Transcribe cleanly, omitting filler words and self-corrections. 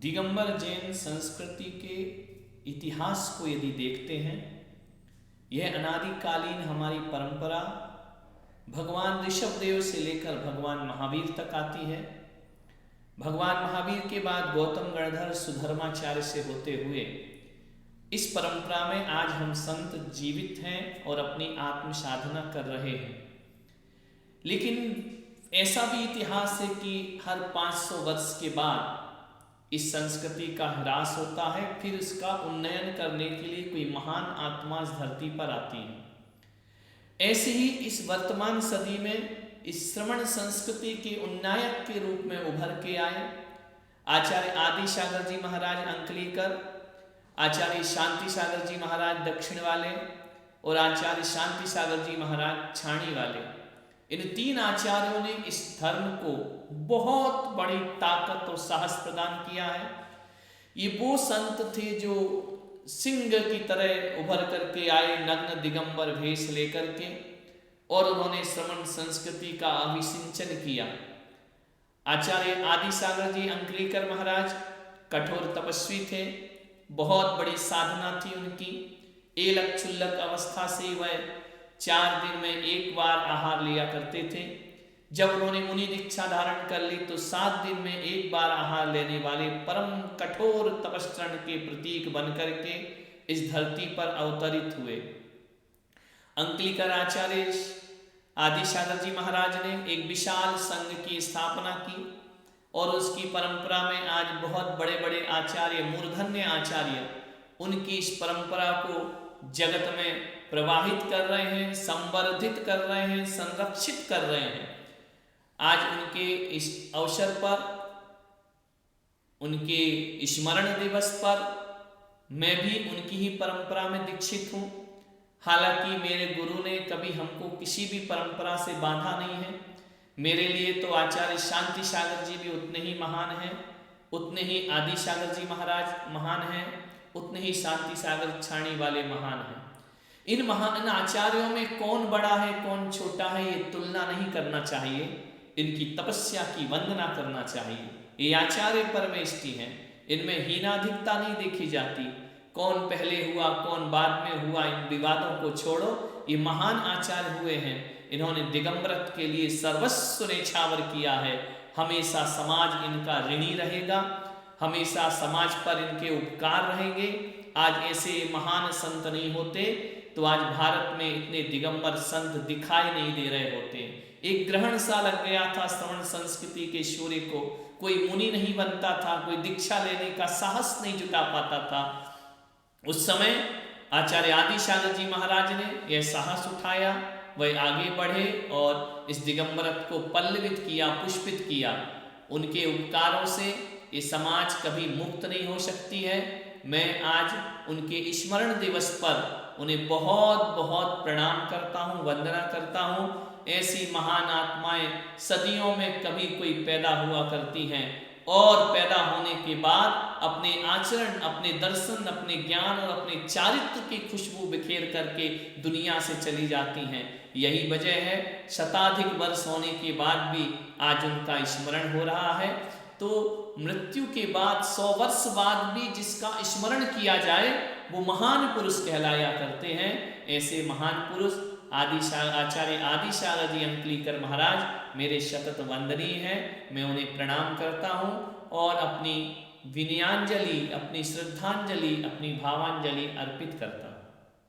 दिगंबर जैन संस्कृति के इतिहास को यदि देखते हैं, यह अनादिकालीन हमारी परंपरा भगवान ऋषभदेव से लेकर भगवान महावीर तक आती है। भगवान महावीर के बाद गौतम गणधर सुधर्माचार्य से होते हुए इस परंपरा में आज हम संत जीवित हैं और अपनी आत्म साधना कर रहे हैं। लेकिन ऐसा भी इतिहास है कि हर 500 वर्ष के बाद इस संस्कृति का ह्रास होता है, फिर इसका उन्नयन करने के लिए कोई महान आत्मा इस धरती पर आती है। ऐसे ही इस वर्तमान सदी में इस श्रमण संस्कृति के उन्नायक के रूप में उभर के आए आचार्य आदि सागर जी महाराज अंकलीकर, आचार्य शांति सागर जी महाराज दक्षिण वाले और आचार्य शांति सागर जी महाराज छाणी वाले। इन 3 आचार्यों ने इस धर्म को बहुत बड़ी ताकत और साहस प्रदान किया है। ये वो संत थे जो सिंह की तरह उभर करके आए नग्न दिगंबर वेश लेकर के, और उन्होंने श्रमण संस्कृति का अभिसिंचन किया। आचार्य आदि सागर जी अंकलीकर महाराज कठोर तपस्वी थे, बहुत बड़ी साधना थी उनकी। एलक चुल्लक अवस्था से वह 4 दिन में एक बार आहार लिया करते थे। जब उन्होंने मुनि दीक्षा धारण कर ली तो 7 दिन में एक बार आहार लेने वाले परम कठोर तपस्रण के प्रतीक बनकर के इस धरती पर अवतरित हुए। अंकलीकर आचार्य आदि सागर जी महाराज ने एक विशाल संघ की स्थापना की और उसकी परंपरा में आज बहुत बड़े बड़े आचार्य, मूर्धन्य आचार्य, उनकी इस परंपरा को जगत में प्रवाहित कर रहे हैं, संवर्धित कर रहे हैं, संरक्षित कर रहे हैं। आज उनके इस अवसर पर, उनके स्मरण दिवस पर मैं भी उनकी ही परंपरा में दीक्षित हूँ। हालांकि मेरे गुरु ने कभी हमको किसी भी परंपरा से बांधा नहीं है। मेरे लिए तो आचार्य शांति सागर जी भी उतने ही महान हैं, उतने ही आदि सागर जी महाराज महान हैं, उतने ही शांति सागर छाणी वाले महान हैं। इन महान आचार्यों में कौन बड़ा है कौन छोटा है ये तुलना नहीं करना चाहिए, इनकी तपस्या की वंदना करना चाहिए। ये आचार्य परमेष्टि हैं, इनमें हीनाधिकता नहीं देखी जाती। कौन पहले हुआ कौन बाद में हुआ, इन विवादों को छोड़ो। ये महान आचार्य हुए हैं, इन्होंने दिगंबरत्व के लिए सर्वस्व न्यौछावर किया है। हमेशा समाज इनका ऋणी रहेगा, हमेशा समाज पर इनके उपकार रहेंगे। आज ऐसे महान संत नहीं होते तो आज भारत में इतने दिगंबर संत दिखाई नहीं दे रहे होते। एक ग्रहण सा लग गया था श्रवण संस्कृति के सूर्य को, कोई मुनि नहीं बनता था, कोई दीक्षा लेने का साहस नहीं जुटा पाता था। उस समय आचार्य आदि सागर जी महाराज ने यह साहस उठाया, वह आगे बढ़े और इस दिगंबरत्व को पल्लवित किया, पुष्पित किया। उनके उपकारों से ये समाज कभी मुक्त नहीं हो सकती है। मैं आज उनके स्मरण दिवस पर उन्हें बहुत बहुत प्रणाम करता हूँ, वंदना करता हूँ। ऐसी महान आत्माएं सदियों में कभी कोई पैदा हुआ करती हैं और पैदा होने के बाद अपने आचरण, अपने दर्शन, अपने ज्ञान और अपने चारित्र की खुशबू बिखेर करके दुनिया से चली जाती हैं। यही वजह है शताधिक वर्ष होने के बाद भी आज उनका स्मरण हो रहा है। तो मृत्यु के बाद 100 वर्ष बाद भी जिसका स्मरण किया जाए वो महान पुरुष कहलाया करते हैं। ऐसे महान पुरुष आचार्य आदि सागर जी अंकलीकर महाराज मेरे सतत वंदनीय हैं। मैं उन्हें प्रणाम करता हूँ और अपनी विनयांजलि, अपनी श्रद्धांजलि, अपनी भावांजलि अर्पित करता हूँ।